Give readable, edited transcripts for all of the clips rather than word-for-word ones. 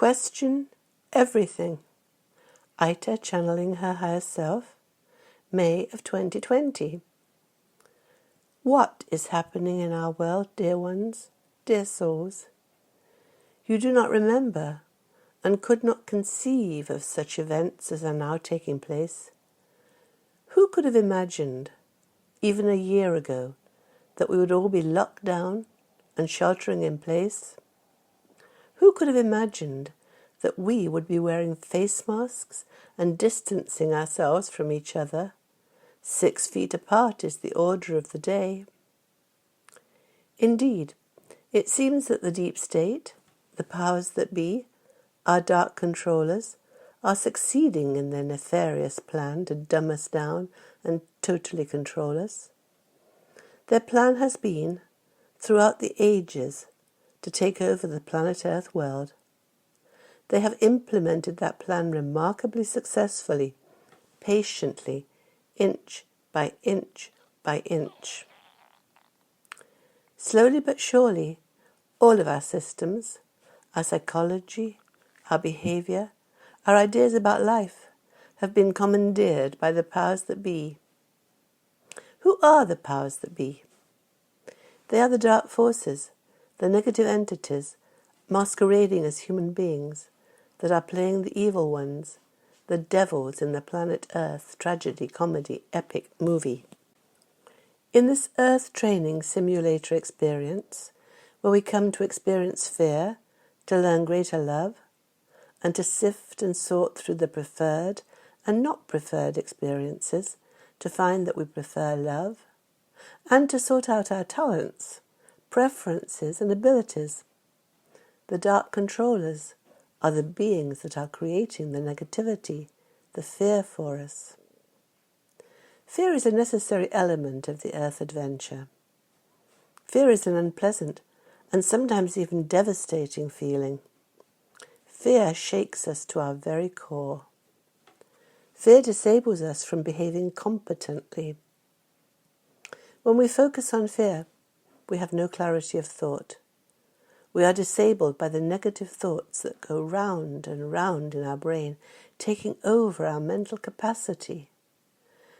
Question everything. Aita channeling her higher self, May of 2020. What is happening in our world, dear ones, dear souls? You do not remember and could not conceive of such events as are now taking place. Who could have imagined, even a year ago, that we would all be locked down and sheltering in place? Who could have imagined that we would be wearing face masks and distancing ourselves from each other? 6 feet apart is the order of the day. Indeed, it seems that the deep state, the powers that be, our dark controllers, are succeeding in their nefarious plan to dumb us down and totally control us. Their plan has been, throughout the ages, to take over the planet Earth world. They have implemented that plan remarkably successfully, patiently, inch by inch by inch. Slowly but surely, all of our systems, our psychology, our behavior, our ideas about life have been commandeered by the powers that be. Who are the powers that be? They are the dark forces, the negative entities masquerading as human beings that are playing the evil ones, the devils in the planet Earth tragedy, comedy, epic movie. In this Earth training simulator experience, where we come to experience fear, to learn greater love, and to sift and sort through the preferred and not preferred experiences to find that we prefer love, and to sort out our talents, preferences and abilities. The dark controllers are the beings that are creating the negativity, the fear for us. Fear is a necessary element of the Earth adventure. Fear is an unpleasant and sometimes even devastating feeling. Fear shakes us to our very core. Fear disables us from behaving competently. When we focus on fear, we have no clarity of thought. We are disabled by the negative thoughts that go round and round in our brain, taking over our mental capacity.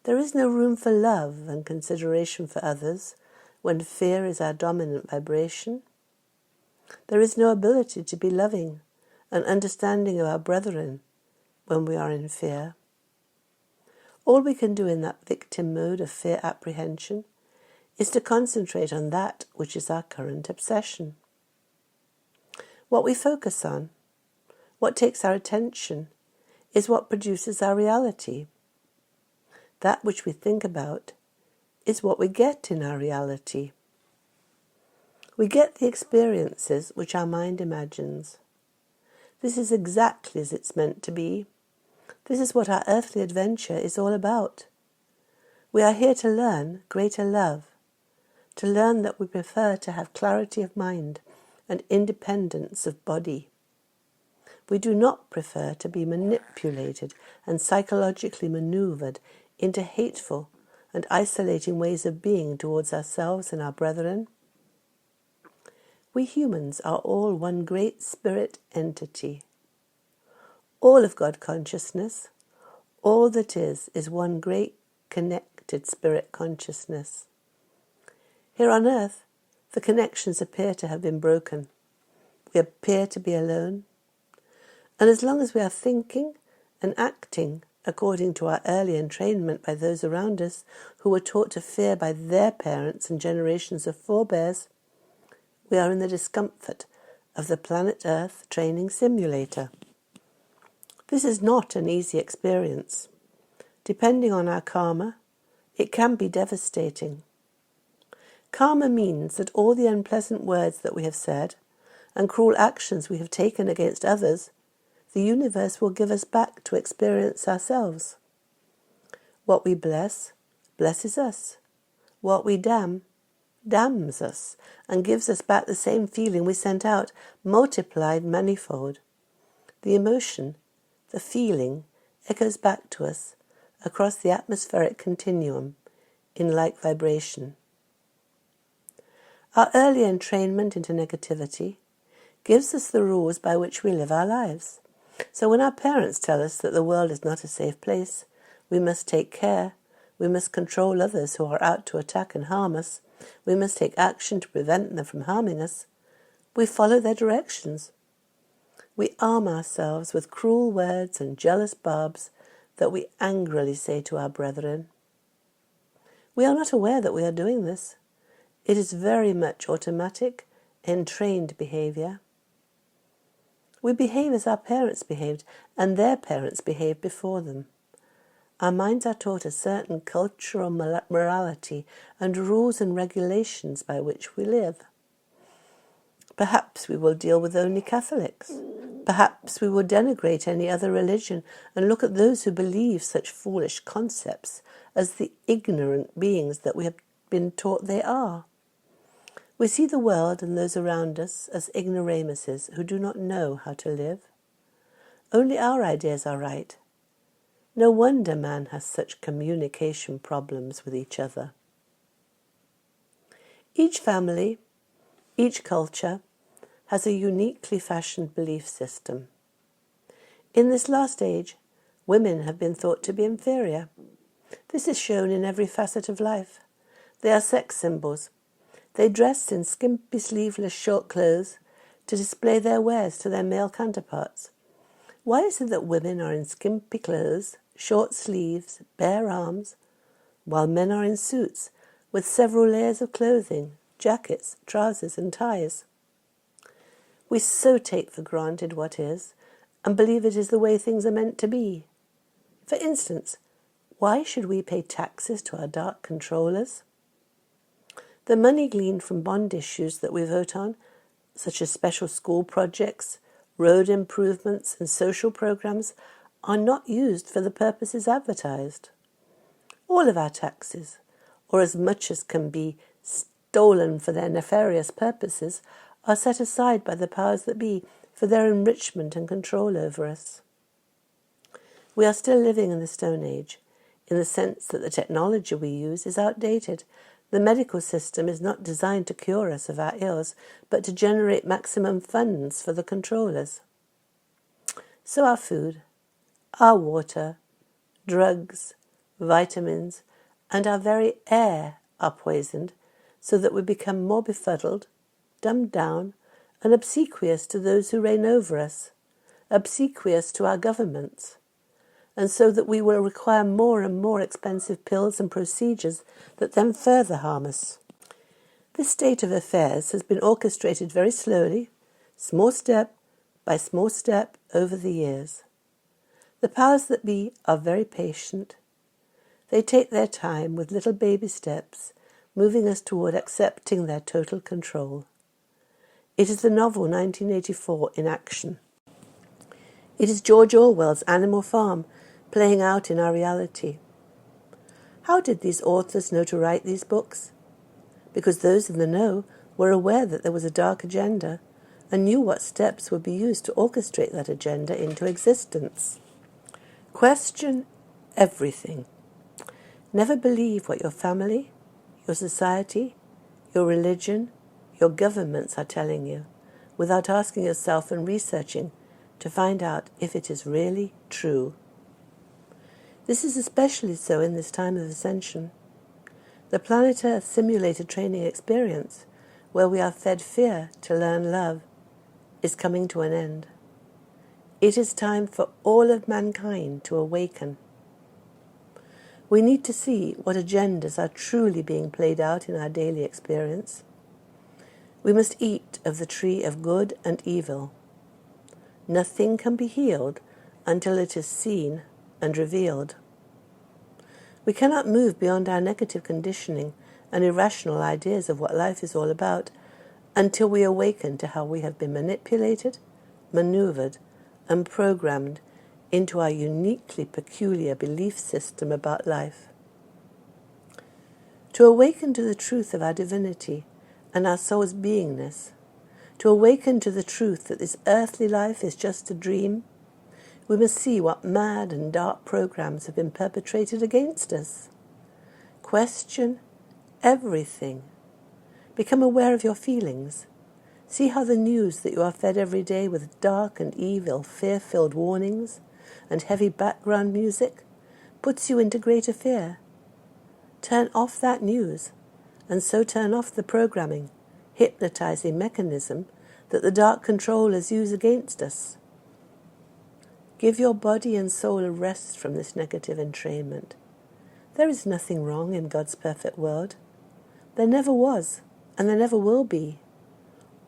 There is no room for love and consideration for others when fear is our dominant vibration. There is no ability to be loving and understanding of our brethren when we are in fear. All we can do in that victim mode of fear apprehension is to concentrate on that which is our current obsession. What we focus on, what takes our attention, is what produces our reality. That which we think about is what we get in our reality. We get the experiences which our mind imagines. This is exactly as it's meant to be. This is what our earthly adventure is all about. We are here to learn greater love, to learn that we prefer to have clarity of mind and independence of body. We do not prefer to be manipulated and psychologically maneuvered into hateful and isolating ways of being towards ourselves and our brethren. We humans are all one great spirit entity. All of God consciousness, all that is one great connected spirit consciousness. Here on earth, the connections appear to have been broken. We appear to be alone. And as long as we are thinking and acting according to our early entrainment by those around us who were taught to fear by their parents and generations of forebears, we are in the discomfort of the planet Earth training simulator. This is not an easy experience. Depending on our karma, it can be devastating. Karma means that all the unpleasant words that we have said and cruel actions we have taken against others, the universe will give us back to experience ourselves. What we bless, blesses us. What we damn, damns us and gives us back the same feeling we sent out, multiplied manifold. The emotion, the feeling, echoes back to us across the atmospheric continuum in like vibration. Our early entrainment into negativity gives us the rules by which we live our lives. So when our parents tell us that the world is not a safe place, we must take care, we must control others who are out to attack and harm us, we must take action to prevent them from harming us, we follow their directions. We arm ourselves with cruel words and jealous barbs that we angrily say to our brethren. We are not aware that we are doing this. It is very much automatic, entrained behaviour. We behave as our parents behaved, and their parents behaved before them. Our minds are taught a certain cultural morality and rules and regulations by which we live. Perhaps we will deal with only Catholics. Perhaps we will denigrate any other religion and look at those who believe such foolish concepts as the ignorant beings that we have been taught they are. We see the world and those around us as ignoramuses who do not know how to live. Only our ideas are right. No wonder man has such communication problems with each other. Each family, each culture, has a uniquely fashioned belief system. In this last age, women have been thought to be inferior. This is shown in every facet of life. They are sex symbols. They dress in skimpy sleeveless short clothes to display their wares to their male counterparts. Why is it that women are in skimpy clothes, short sleeves, bare arms, while men are in suits with several layers of clothing, jackets, trousers and ties? We so take for granted what is and believe it is the way things are meant to be. For instance, why should we pay taxes to our dark controllers? The money gleaned from bond issues that we vote on, such as special school projects, road improvements and social programs, are not used for the purposes advertised. All of our taxes, or as much as can be stolen for their nefarious purposes, are set aside by the powers that be for their enrichment and control over us. We are still living in the Stone Age, in the sense that the technology we use is outdated. The medical system is not designed to cure us of our ills, but to generate maximum funds for the controllers. So our food, our water, drugs, vitamins, and our very air are poisoned so that we become more befuddled, dumbed down, and obsequious to those who reign over us, obsequious to our governments, and so that we will require more and more expensive pills and procedures that then further harm us. This state of affairs has been orchestrated very slowly, small step by small step over the years. The powers that be are very patient. They take their time with little baby steps, moving us toward accepting their total control. It is the novel 1984 in action. It is George Orwell's Animal Farm playing out in our reality. How did these authors know to write these books? Because those in the know were aware that there was a dark agenda and knew what steps would be used to orchestrate that agenda into existence. Question everything. Never believe what your family, your society, your religion, your governments are telling you, without asking yourself and researching to find out if it is really true. This is especially so in this time of Ascension. The Planet Earth simulated training experience, where we are fed fear to learn love, is coming to an end. It is time for all of mankind to awaken. We need to see what agendas are truly being played out in our daily experience. We must eat of the tree of good and evil. Nothing can be healed until it is seen and revealed. We cannot move beyond our negative conditioning and irrational ideas of what life is all about until we awaken to how we have been manipulated, maneuvered, and programmed into our uniquely peculiar belief system about life. To awaken to the truth of our divinity and our soul's beingness, to awaken to the truth that this earthly life is just a dream, we must see what mad and dark programs have been perpetrated against us. Question everything. Become aware of your feelings. See how the news that you are fed every day with dark and evil, fear-filled warnings and heavy background music puts you into greater fear. Turn off that news, and so turn off the programming, hypnotizing mechanism that the dark controllers use against us. Give your body and soul a rest from this negative entrainment. There is nothing wrong in God's perfect world. There never was, and there never will be.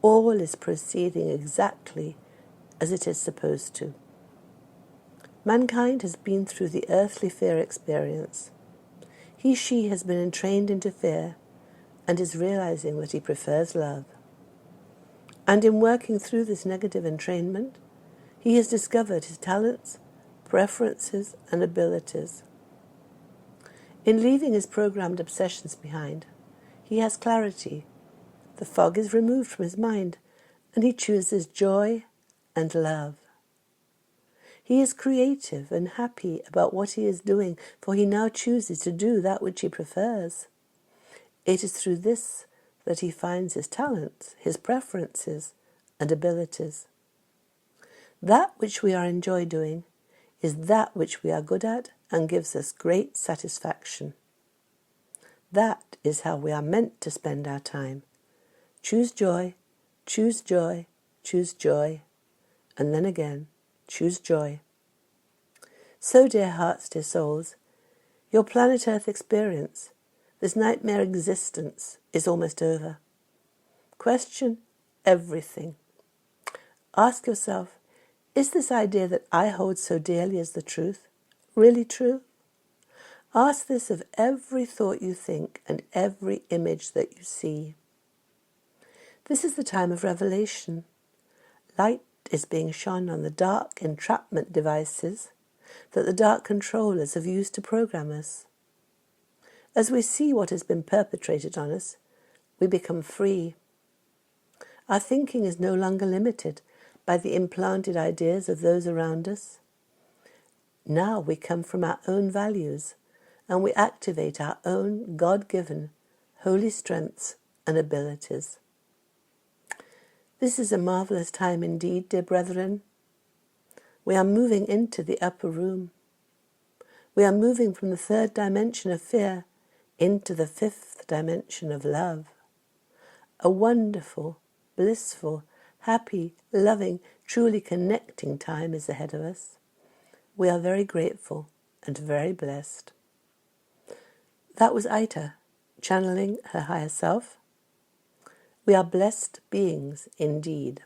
All is proceeding exactly as it is supposed to. Mankind has been through the earthly fear experience. She has been entrained into fear and is realizing that he prefers love. And in working through this negative entrainment, he has discovered his talents, preferences, and abilities. In leaving his programmed obsessions behind, he has clarity. The fog is removed from his mind, and he chooses joy and love. He is creative and happy about what he is doing, for he now chooses to do that which he prefers. It is through this that he finds his talents, his preferences, and abilities. That which we enjoy doing is that which we are good at and gives us great satisfaction. That is how we are meant to spend our time. Choose joy, choose joy, choose joy, and then again, choose joy. So, dear hearts, dear souls, your planet Earth experience, this nightmare existence, is almost over. Question everything. Ask yourself, is this idea that I hold so dearly as the truth really true? Ask this of every thought you think and every image that you see. This is the time of revelation. Light is being shone on the dark entrapment devices that the dark controllers have used to program us. As we see what has been perpetrated on us, we become free. Our thinking is no longer limited by the implanted ideas of those around us. Now we come from our own values and we activate our own God-given holy strengths and abilities. This is a marvelous time indeed, dear brethren. We are moving into the upper room. We are moving from the third dimension of fear into the fifth dimension of love. A wonderful, blissful, happy, loving, truly connecting time is ahead of us. We are very grateful and very blessed. That was Aita, channeling her higher self. We are blessed beings indeed.